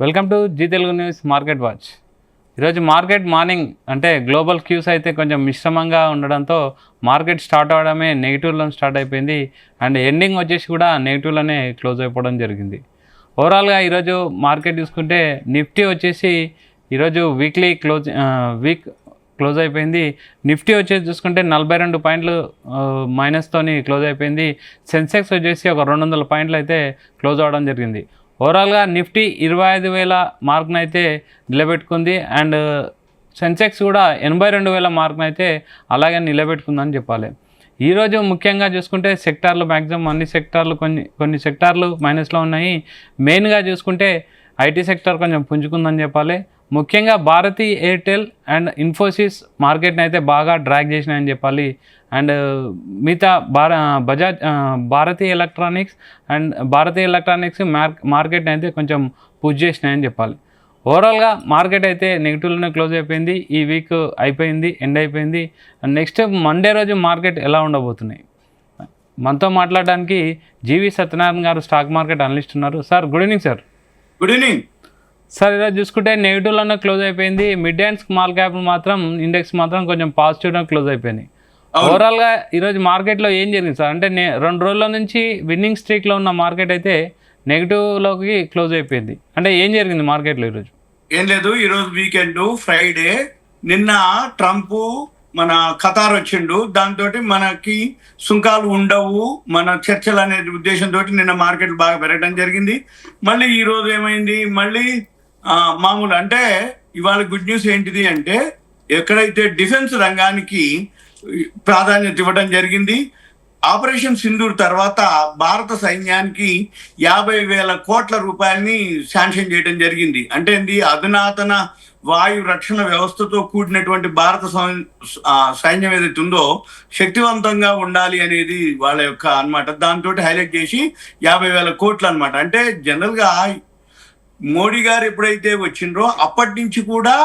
Welcome to Zee Telugu news market watch. ఈరోజు market morning అంటే global cues అయితే కొంచెం మిశ్రమంగా ఉండడంతో మార్కెట్ స్టార్ట్ అవ్వడమే నెగిటివ్లో స్టార్ట్ అయిపోయింది అండ్ ఎండింగ్ వచ్చేసి కూడా నెగిటివ్లోనే క్లోజ్ అయిపోవడం జరిగింది. ఓవరాల్గా ఈరోజు మార్కెట్ చూసుకుంటే నిఫ్టీ వచ్చేసి ఈరోజు వీక్ క్లోజ్ అయిపోయింది. నిఫ్టీ వచ్చేసి చూసుకుంటే 42 పాయింట్లు మైనస్తోని క్లోజ్ అయిపోయింది. సెన్సెక్స్ వచ్చేసి ఒక 200 పాయింట్లు అయితే క్లోజ్ అవ్వడం జరిగింది. ఓవరాల్గా నిఫ్టీ 25,000 మార్క్ను అయితే నిలబెట్టుకుంది అండ్ సెన్సెక్స్ కూడా 82,000 మార్క్ను అయితే అలాగే నిలబెట్టుకుందని చెప్పాలి. ఈరోజు ముఖ్యంగా చూసుకుంటే సెక్టార్లు మ్యాక్సిమం అన్ని సెక్టార్లు కొన్ని సెక్టార్లు మైనస్లో ఉన్నాయి. మెయిన్గా చూసుకుంటే ఐటీ సెక్టార్ కొంచెం పుంజుకుందని చెప్పాలి. ముఖ్యంగా భారతీ ఎయిర్టెల్ అండ్ ఇన్ఫోసిస్ మార్కెట్ని అయితే బాగా డ్రాగ్ చేసినాయని చెప్పాలి. అండ్ మిగతా భారతీ ఎలక్ట్రానిక్స్ మార్కెట్ని అయితే కొంచెం పుష్ చేసినాయని చెప్పాలి. ఓవరాల్గా మార్కెట్ అయితే నెగిటివ్లోనే క్లోజ్ అయిపోయింది. ఈ వీక్ ఎండ్ అయిపోయింది. నెక్స్ట్ మండే రోజు మార్కెట్ ఎలా ఉండబోతున్నాయి మనతో మాట్లాడడానికి జీవి సత్యనారాయణ గారు స్టాక్ మార్కెట్ అనలిస్ట్ ఉన్నారు. Sir good evening. Sir good evening sir. ఈరోజు చూసుకుంటే నెగిటివ్లోనే క్లోజ్ అయిపోయింది. మిడ్ అండ్ స్మాల్ క్యాప్ మాత్రం ఇండెక్స్ మాత్రం కొంచెం పాజిటివ్గా క్లోజ్ అయిపోయింది. ఓవరాల్గా ఈరోజు మార్కెట్లో ఏం జరిగింది సార్ అంటే 2 రోజుల నుంచి విన్నింగ్ స్ట్రీక్లో ఉన్న మార్కెట్ అయితే నెగిటివ్లోకి క్లోజ్ అయిపోయింది. అంటే ఏం జరిగింది మార్కెట్లో ఈరోజు? ఏం లేదు, ఈరోజు వీకెండ్ ఫ్రైడే. నిన్న ట్రంప్ మన ఖతార్ వచ్చిండు, దాంతో మనకి సుంకాలు ఉండవు మన చర్చలు అనే ఉద్దేశంతో నిన్న మార్కెట్ బాగా పెరగడం జరిగింది. మళ్ళీ ఈరోజు ఏమైంది, మళ్ళీ మామూలు అంటే ఇవాళ గుడ్ న్యూస్ ఏంటిది అంటే ఎక్కడైతే డిఫెన్స్ రంగానికి ప్రాధాన్యత ఇవ్వడం జరిగింది. ఆపరేషన్ సింధూర్ తర్వాత భారత సైన్యానికి 50,000 కోట్ల రూపాయలని శాంక్షన్ చేయడం జరిగింది. అంటే ఏంది, అధునాతన వాయు రక్షణ వ్యవస్థతో కూడినటువంటి భారత సైన్యం ఏదైతే ఉందో శక్తివంతంగా ఉండాలి అనేది వాళ్ళ యొక్క అన్నమాట. దాంతో హైలైట్ చేసి 50,000 కోట్లు అనమాట. అంటే జనరల్గా మోడీ గారు ఎప్పుడైతే వచ్చిండ్రో అప్పటి నుంచి కూడా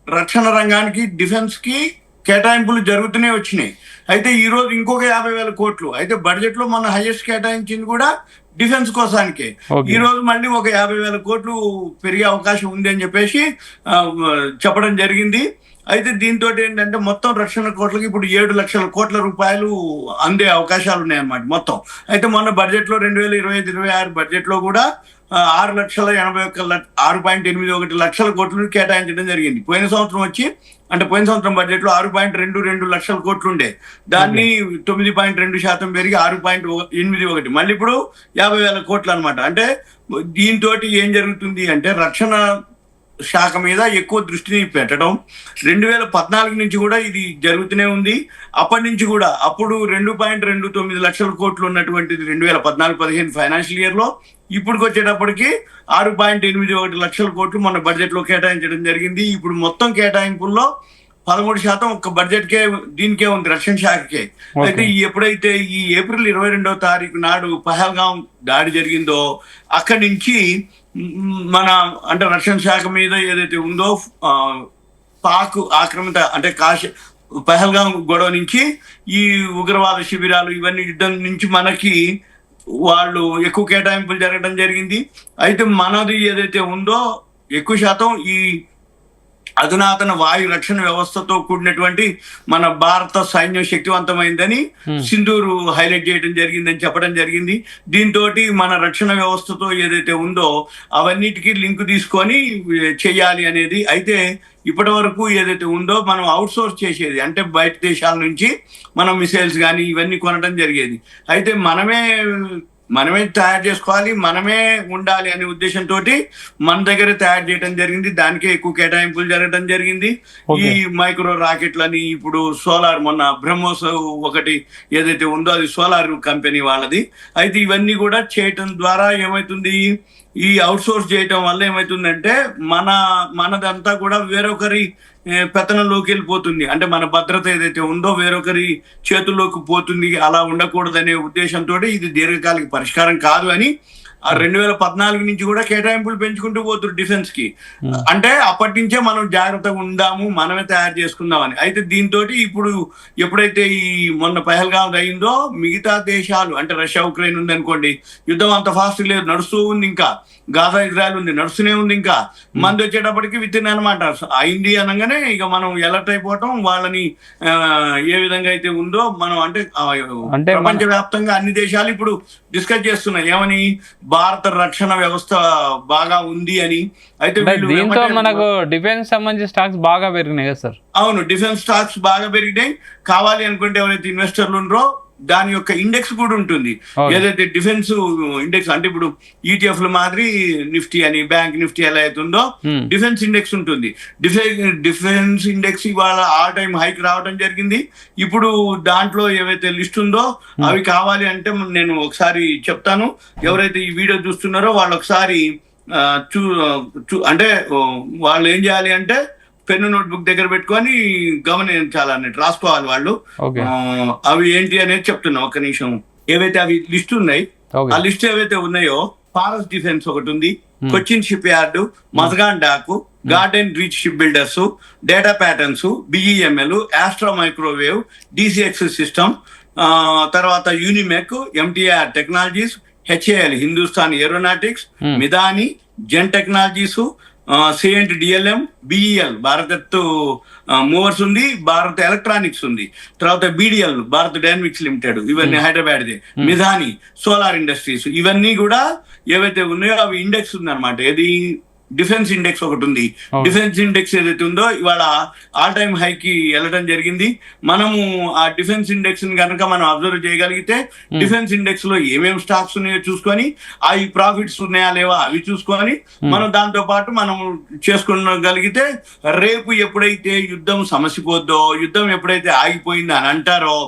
రక్షణ రంగానికి డిఫెన్స్కి కేటాయింపులు జరుగుతూనే వచ్చినాయి. అయితే ఈరోజు ఇంకొక 50,000 కోట్లు అయితే బడ్జెట్లో మన హైయెస్ట్ కేటాయించింది కూడా డిఫెన్స్ కోసానికే. ఈ రోజు మళ్ళీ ఒక 50,000 కోట్లు పెరిగే అవకాశం ఉంది అని చెప్పేసి చెప్పడం జరిగింది. అయితే దీంతో ఏంటంటే మొత్తం రక్షణ కోట్లకి ఇప్పుడు 7 లక్షల కోట్ల రూపాయలు అందే అవకాశాలు ఉన్నాయన్నమాట మొత్తం. అయితే మొన్న బడ్జెట్లో 2025-26 బడ్జెట్లో కూడా 6,81 లక్షల కోట్లు కేటాయించడం జరిగింది. పోయిన సంవత్సరం బడ్జెట్లో 6.22 లక్షల కోట్లు ఉండే, దాన్ని 9.2% పెరిగి 6.81, మళ్ళీ ఇప్పుడు 50,000 కోట్లు అనమాట. అంటే దీంతో ఏం జరుగుతుంది అంటే రక్షణ శాఖ మీద ఎక్కువ దృష్టిని పెట్టడం 2014 నుంచి కూడా ఇది జరుగుతూనే ఉంది. అప్పటి నుంచి కూడా అప్పుడు 2.29 లక్షల కోట్లు ఉన్నటువంటిది 2014-15 ఫైనాన్షియల్ ఇయర్లో ఇప్పుడుకి వచ్చేటప్పటికి 6.81 లక్షల కోట్లు మన బడ్జెట్లో కేటాయించడం జరిగింది. ఇప్పుడు మొత్తం కేటాయింపుల్లో 13% ఒక్క బడ్జెట్కే దీనికే ఉంది, రక్షణ శాఖకే. అయితే ఎప్పుడైతే ఈ ఏప్రిల్ 22వ తారీఖు నాడు పహల్గాం దాడి జరిగిందో అక్కడి నుంచి మన అంటే రక్షణ శాఖ మీద ఏదైతే ఉందో పాక్ ఆక్రమిత అంటే పహల్గాం గొడవ నుంచి ఈ ఉగ్రవాద శిబిరాలు ఇవన్నీ యుద్ధం నుంచి మనకి వాళ్ళు ఎక్కువ కేటాయింపులు జరగడం జరిగింది. అయితే మనది ఏదైతే ఉందో ఎక్కువ శాతం ఈ అధునాతన వాయు రక్షణ వ్యవస్థతో కూడినటువంటి మన భారత సైన్యం శక్తివంతమైందని సింధూరు హైలైట్ చేయడం జరిగిందని చెప్పడం జరిగింది. దీంతో మన రక్షణ వ్యవస్థతో ఏదైతే ఉందో అవన్నిటికీ లింక్ తీసుకొని చెయ్యాలి అనేది. అయితే ఇప్పటి వరకు ఏదైతే ఉందో మనం అవుట్ సోర్స్ చేసేది అంటే బయట దేశాల నుంచి మనం మిసైల్స్ కానీ ఇవన్నీ కొనడం జరిగేది. అయితే మనమే తయారు చేసుకోవాలి, మనమే ఉండాలి అనే ఉద్దేశంతో మన దగ్గర తయారు చేయడం జరిగింది. దానికే ఎక్కువ కేటాయింపులు జరగడం జరిగింది. ఈ మైక్రో రాకెట్లని ఇప్పుడు సోలార్ మొన్న బ్రహ్మోస్ ఒకటి ఏదైతే ఉందో అది సోలార్ కంపెనీ వాళ్ళది. అయితే ఇవన్నీ కూడా చేయటం ద్వారా ఏమవుతుంది, ఈ అవుట్ సోర్స్ చేయటం వల్ల ఏమవుతుందంటే మనదంతా కూడా వేరొకరి పెత్తనంలోకి వెళ్ళిపోతుంది. అంటే మన భద్రత ఏదైతే ఉందో వేరొకరి చేతుల్లోకి పోతుంది. అలా ఉండకూడదనే ఉద్దేశంతో ఇది దీర్ఘకాలిక పరిష్కారం కాదు అని 2014 నుంచి కూడా కేటాయింపులు పెంచుకుంటూ పోతున్నారు డిఫెన్స్ కి. అంటే అప్పటి నుంచే మనం జాగ్రత్తగా ఉందాము, మనమే తయారు చేసుకుందామని. అయితే దీంతో ఇప్పుడు ఎప్పుడైతే ఈ మొన్న పహల్గాం అయిందో మిగతా దేశాలు అంటే రష్యా ఉక్రెయిన్ ఉంది అనుకోండి, యుద్ధం అంత ఫాస్ట్ లేదు, నడుస్తూ ఉంది ఇంకా. గాజా ఇజ్రాయెల్ ఉంది, నడుస్తూనే ఉంది. ఇంకా మంది వచ్చేటప్పటికి వితిన్ అనమాట అయింది అనగానే ఇక మనం ఎలర్ట్ అయిపోవటం, వాళ్ళని ఏ విధంగా అయితే ఉందో మనం అంటే ప్రపంచవ్యాప్తంగా అన్ని దేశాలు ఇప్పుడు డిస్కస్ చేస్తున్నాయి ఏమని, భారత రక్షణ వ్యవస్థ బాగా ఉంది అని. అయితే దీంతో మనకు డిఫెన్స్ సంబంధించిన స్టాక్స్ బాగా పెరిగినాయి కదా సార్? అవును, డిఫెన్స్ స్టాక్స్ బాగా పెరిగినాయి. కావాలి అనుకుంటే ఎవరైతే ఇన్వెస్టర్లు ఉన్నారో దాని యొక్క ఇండెక్స్ కూడా ఉంటుంది. ఏదైతే డిఫెన్స్ ఇండెక్స్ అంటే ఇప్పుడు ETF ల మాదిరి నిఫ్టీ అని, బ్యాంక్ నిఫ్టీ ఎలా అవుతుందో డిఫెన్స్ ఇండెక్స్ ఉంటుంది. డిఫెన్స్ ఇండెక్స్ ఇవాళ ఆల్ టైమ్ హైక్ రావడం జరిగింది. ఇప్పుడు దాంట్లో ఏవైతే లిస్ట్ ఉందో అవి కావాలి అంటే నేను ఒకసారి చెప్తాను. ఎవరైతే ఈ వీడియో చూస్తున్నారో వాళ్ళు ఒకసారి అంటే వాళ్ళు ఏం చేయాలి అంటే పెన్ను నోట్బుక్ దగ్గర పెట్టుకొని గమనించాలన్నట్టు రాసుకోవాలి వాళ్ళు. అవి ఏంటి అనేది చెప్తున్నా ఒక్క నిమిషం. ఏవైతే అవి లిస్ట్ ఉన్నాయి, ఆ లిస్ట్ ఏవైతే ఉన్నాయో ఫారెస్ట్ డిఫెన్స్ ఒకటి ఉంది, Cochin shipyard, Mazagon dock, garden reach ship builders, data patterns, BEML, Astra microwave, DCX system, తర్వాత Unimech, MTR technologies, HAL Hindustan aeronautics, Midhani, Zen technologies, Cyient DLM, BEL Bharat movers ఉంది, భారత్ ఎలక్ట్రానిక్స్ ఉంది, తర్వాత BDL భారత్ డైనమిక్స్ లిమిటెడ్, ఇవన్నీ హైదరాబాద్దే, మిధాని సోలార్ ఇండస్ట్రీస్, ఇవన్నీ కూడా ఏవైతే ఉన్నాయో అవి ఇండెక్స్ ఉంది అనమాట. ఏది డిఫెన్స్ ఇండెక్స్ ఒకటి ఉంది. డిఫెన్స్ ఇండెక్స్ ఏదైతే ఉందో ఇవాళ ఆల్ టైమ్ హైకి వెళ్ళడం జరిగింది. మనము ఆ డిఫెన్స్ ఇండెక్స్ కనుక మనం అబ్జర్వ్ చేయగలిగితే డిఫెన్స్ ఇండెక్స్ లో ఏమేమి స్టాక్స్ ఉన్నాయో చూసుకొని, ఆ ప్రాఫిట్స్ ఉన్నాయా లేవా అవి చూసుకొని మనం దాంతో పాటు మనం చేసుకోగలిగితే రేపు ఎప్పుడైతే యుద్ధం సమసిపోద్దో, యుద్ధం ఎప్పుడైతే ఆగిపోయింది అని అంటారో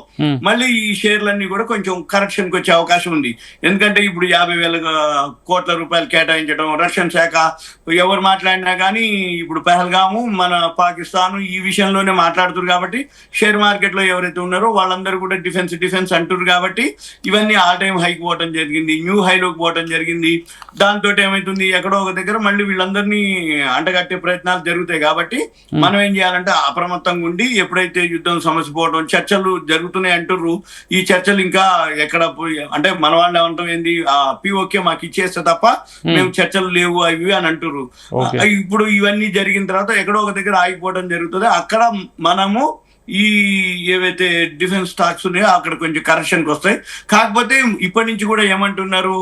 మళ్ళీ ఈ షేర్లన్నీ కూడా కొంచెం కరెక్షన్ కి వచ్చే అవకాశం ఉంది. ఎందుకంటే ఇప్పుడు 50,000 కోట్ల రూపాయలు కేటాయించడం, రక్షణ శాఖ ఎవరు మాట్లాడినా కానీ ఇప్పుడు పెహల్గాము, మన పాకిస్తాన్ ఈ విషయంలోనే మాట్లాడుతున్నారు. కాబట్టి షేర్ మార్కెట్ లో ఎవరైతే ఉన్నారో వాళ్ళందరూ కూడా డిఫెన్స్ అంటున్నారు. కాబట్టి ఇవన్నీ ఆల్ టైమ్ హైకి పోవటం జరిగింది, న్యూ హైలోకి పోవటం జరిగింది. దాంతో ఏమైతుంది, ఎక్కడో ఒక దగ్గర మళ్ళీ వీళ్ళందరినీ అంటగట్టే ప్రయత్నాలు జరుగుతాయి. కాబట్టి మనం ఏం చేయాలంటే అప్రమత్తంగా ఉండి, ఎప్పుడైతే యుద్ధం సమస్య పోవడం, చర్చలు జరుగుతున్నాయి అంటుర్రు, ఈ చర్చలు ఇంకా ఎక్కడ అంటే మన వాళ్ళు ఏమంటాం ఏంది, POK మాకు ఇచ్చేస్తే తప్ప మేము చర్చలు లేవు అవి అని అంటుర్రు. ఇప్పుడు ఇవన్నీ జరిగిన తర్వాత ఎక్కడో ఒక దగ్గర ఆగిపోవడం జరుగుతుంది. అక్కడ మనము ఈ ఏవైతే డిఫెన్స్ స్టాక్స్ ఉన్నాయో అక్కడ కొంచెం కరెక్షన్కి వస్తాయి. కాకపోతే ఇప్పటి నుంచి కూడా ఏమంటున్నారు,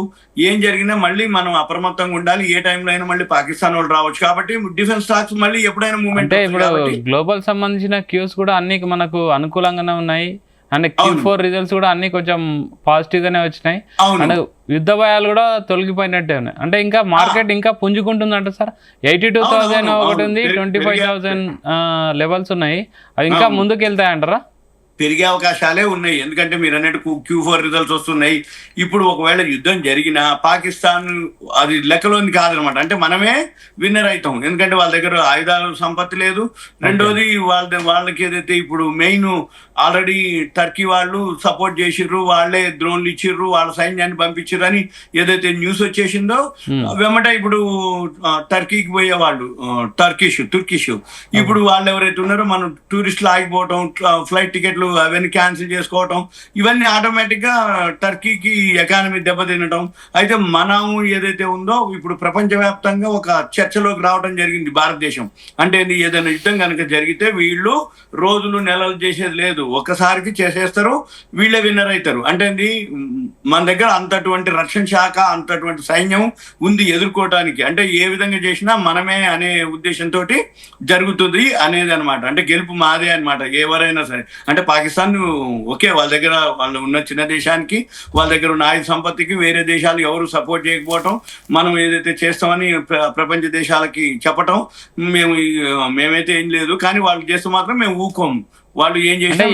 ఏం జరిగినా మళ్ళీ మనం అప్రమత్తంగా ఉండాలి. ఏ టైంలో అయినా మళ్ళీ పాకిస్తాన్ వాళ్ళు రావచ్చు. కాబట్టి డిఫెన్స్ స్టాక్స్ మళ్ళీ ఎప్పుడైనా మూవ్మెంట్. గ్లోబల్ సంబంధించిన క్యూస్ కూడా అన్ని మనకు అనుకూలంగానే ఉన్నాయి. అండ్ Q4 రిజల్ట్స్ కూడా అన్ని కొంచెం పాజిటివ్ గానే వచ్చినాయి. అండ్ యుద్ధ భయాలు కూడా తొలగిపోయినట్టే ఉన్నాయి. అంటే ఇంకా మార్కెట్ ఇంకా పుంజుకుంటుందంట సార్. 82,000 ఒకటి ఉంది, 25,000 లెవెల్స్ ఉన్నాయి. అవి ఇంకా ముందుకు వెళ్తాయంటారా? పెరిగే అవకాశాలే ఉన్నాయి. ఎందుకంటే మీరు అన్నట్టు Q4 రిజల్ట్స్ వస్తున్నాయి. ఇప్పుడు ఒకవేళ యుద్ధం జరిగినా పాకిస్తాన్ అది లెక్కలోని కాదనమాట. అంటే మనమే విన్నర్ అవుతాం. ఎందుకంటే వాళ్ళ దగ్గర ఆయుధాల సంపత్తి లేదు. రెండోది వాళ్ళకి ఏదైతే ఇప్పుడు మెయిన్ ఆల్రెడీ టర్కీ వాళ్ళు సపోర్ట్ చేసిర్రు, వాళ్ళే డ్రోన్లు ఇచ్చిర్రు, వాళ్ళ సైన్యాన్ని పంపించిర్రు అని ఏదైతే న్యూస్ వచ్చేసిందో వెంబట ఇప్పుడు టర్కీకి పోయే వాళ్ళు తుర్కిష్ ఇప్పుడు వాళ్ళు ఎవరైతే ఉన్నారో మనం టూరిస్టులు ఆగిపోవటం, ఫ్లైట్ టికెట్లు అవన్నీ క్యాన్సిల్ చేసుకోవటం, ఇవన్నీ ఆటోమేటిక్ గా టర్కీకి ఎకానమీ దెబ్బతినటం. అయితే మనం ఏదైతే ఉందో ఇప్పుడు ప్రపంచవ్యాప్తంగా ఒక చర్చలోకి రావడం జరిగింది భారతదేశం. అంటే ఏదైనా యుద్ధం కనుక జరిగితే వీళ్ళు రోజులు నెలలు చేసేది లేదు, ఒక్కసారికి చేసేస్తారు, వీళ్ళే విన్నర్ అవుతారు. అంటే మన దగ్గర అంతటువంటి రక్షణ శాఖ, అంతటువంటి సైన్యం ఉంది ఎదుర్కోవటానికి. అంటే ఏ విధంగా చేసినా మనమే అనే ఉద్దేశంతో జరుగుతుంది అనేది అనమాట. అంటే గెలుపు మాదే అనమాట ఎవరైనా సరే. అంటే పాకిస్తాన్ ఓకే, వాళ్ళ దగ్గర వాళ్ళు ఉన్న చిన్న దేశానికి, వాళ్ళ దగ్గర ఉన్న ఆయుధ సంపత్తికి వేరే దేశాలు ఎవరు సపోర్ట్ చేయకపోవటం, మనం ఏదైతే చేస్తామని ప్రపంచ దేశాలకి చెప్పటం, మేమైతే ఏం లేదు, కానీ వాళ్ళు చేస్తే మాత్రం మేము ఊకోము. వాళ్ళు ఏం చేసినా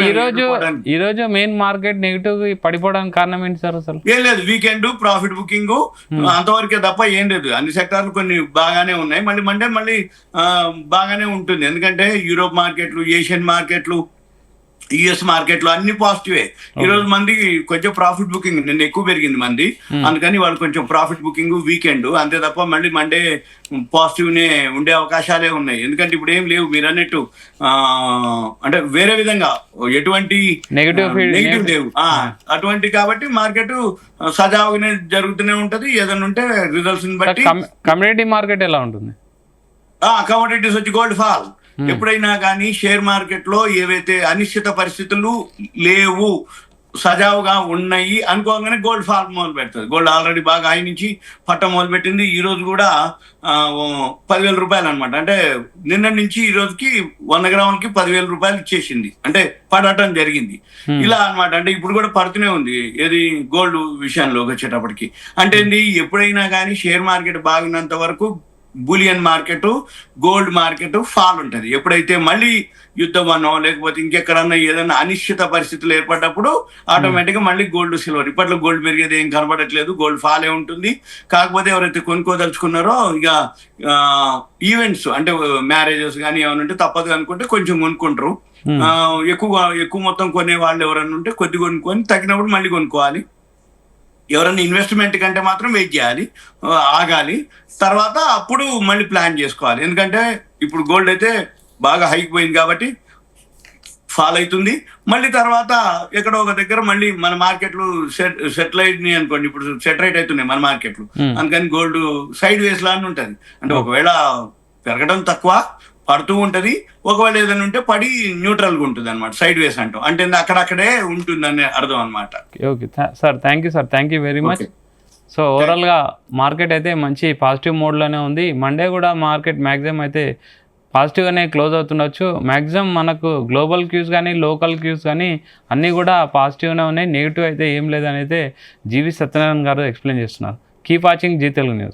ఈ రోజు మెయిన్ మార్కెట్ నెగిటివ్ పడిపోవడానికి కారణం ఏంటి సార్? అసలు ఏం లేదు, వీకెండ్ ప్రాఫిట్ బుకింగ్ అంతవరకే తప్ప ఏం లేదు. అన్ని సెక్టార్లు కొన్ని బాగానే ఉన్నాయి, మళ్ళీ బాగానే ఉంటుంది. ఎందుకంటే యూరోప్ మార్కెట్లు, ఏషియన్ మార్కెట్లు యుఎస్ మార్కెట్ లో అన్ని పాజిటివే. ఈ రోజు మంది కొంచెం ప్రాఫిట్ బుకింగ్ నిన్న ఎక్కువ పెరిగింది మంది, అందుకని వాళ్ళు కొంచెం ప్రాఫిట్ బుకింగ్ వీకెండ్ అంతే తప్ప మళ్ళీ మండే పాజిటివ్ నే ఉండే అవకాశాలే ఉన్నాయి. ఎందుకంటే ఇప్పుడు ఏం లేవు మీరు అన్నట్టు అంటే వేరే విధంగా ఎటువంటి నెగిటివ్ లేవు అటువంటి, కాబట్టి మార్కెట్ సజావుగానే జరుగుతూనే ఉంటది. ఏదైనా ఉంటే రిజల్ట్స్ బట్టి. కమ్యూనిటీ మార్కెట్ ఎలా ఉంటుంది? కమోడిటీస్ వచ్చి గోల్డ్ ఫాల్. ఎప్పుడైనా కానీ షేర్ మార్కెట్ లో ఏవైతే అనిశ్చిత పరిస్థితులు లేవు, సజావుగా ఉన్నాయి అనుకోగానే గోల్డ్ ఫాల్ మొదలు పెడుతుంది. గోల్డ్ ఆల్రెడీ బాగా హై నుంచి పట్ట మొదలు పెట్టింది. ఈ రోజు కూడా 10,000 రూపాయలు అనమాట. అంటే నిన్న నుంచి ఈ రోజుకి 100 గ్రాములకి 10,000 రూపాయలు ఇచ్చేసింది, అంటే పడటం జరిగింది. ఇలా అనమాట. అంటే ఇప్పుడు కూడా పడుతూనే ఉంది ఏది గోల్డ్ విషయంలోకి వచ్చేటప్పటికి. అంటే ఎప్పుడైనా కానీ షేర్ మార్కెట్ బాగినంత వరకు bullion market, gold market fall ఉంటుంది. ఎప్పుడైతే మళ్ళీ యుద్ధం అనో లేకపోతే ఇంకెక్కడన్నా ఏదైనా అనిశ్చిత పరిస్థితులు ఏర్పడ్డప్పుడు ఆటోమేటిక్గా మళ్ళీ గోల్డ్ సిల్వర్, ఇప్పట్లో గోల్డ్ పెరిగేది ఏం కనబడట్లేదు, గోల్డ్ ఫాలే ఉంటుంది. కాకపోతే ఎవరైతే కొనుక్కోదలుచుకున్నారో ఇక ఈవెంట్స్ అంటే మ్యారేజెస్ కానీ ఏమైనా ఉంటే తప్పదు అనుకుంటే కొంచెం కొనుక్కుంటారు. ఎక్కువ మొత్తం కొనే వాళ్ళు ఎవరైనా ఉంటే కొద్ది కొనుక్కొని తగ్గినప్పుడు మళ్ళీ కొనుక్కోవాలి. ఎవరైనా ఇన్వెస్ట్మెంట్ కంటే మాత్రం వెయిట్ చేయాలి, ఆగాలి, తర్వాత అప్పుడు మళ్ళీ ప్లాన్ చేసుకోవాలి. ఎందుకంటే ఇప్పుడు గోల్డ్ అయితే బాగా హైక్ పోయింది కాబట్టి ఫాల్ అవుతుంది. మళ్ళీ తర్వాత ఎక్కడో ఒక దగ్గర మళ్ళీ మన మార్కెట్లు సెటిల్ అయినాయి అనుకోండి, ఇప్పుడు సెటరేట్ అవుతున్నాయి మన మార్కెట్లు. అందుకని గోల్డ్ సైడ్ వేస్ లానే ఉంటుంది. అంటే ఒకవేళ పెరగడం తక్కువ పడుతూ ఉంటది, ఒకవేళ ఏదైనా ఉంటే పడి న్యూట్రల్ గా ఉంటుంది అనమాట, సైడ్ వేస్ అంటాం. అంటే అక్కడక్కడే ఉంటుందని అర్థం అనమాట. Okay sir, thank you sir, thank you very much. So ఓవరాల్గా మార్కెట్ అయితే మంచి పాజిటివ్ మోడ్లోనే ఉంది. మండే కూడా మార్కెట్ మ్యాక్సిమం అయితే పాజిటివ్గానే క్లోజ్ అవుతుండొచ్చు. మ్యాక్సిమం మనకు గ్లోబల్ క్యూస్ కానీ లోకల్ క్యూస్ కానీ అన్నీ కూడా పాజిటివ్గానే ఉన్నాయి, నెగిటివ్ అయితే ఏం లేదని అయితే జీవి సత్యనారాయణ గారు ఎక్స్ప్లెయిన్ చేస్తున్నారు. Keep watching Zee Telugu news.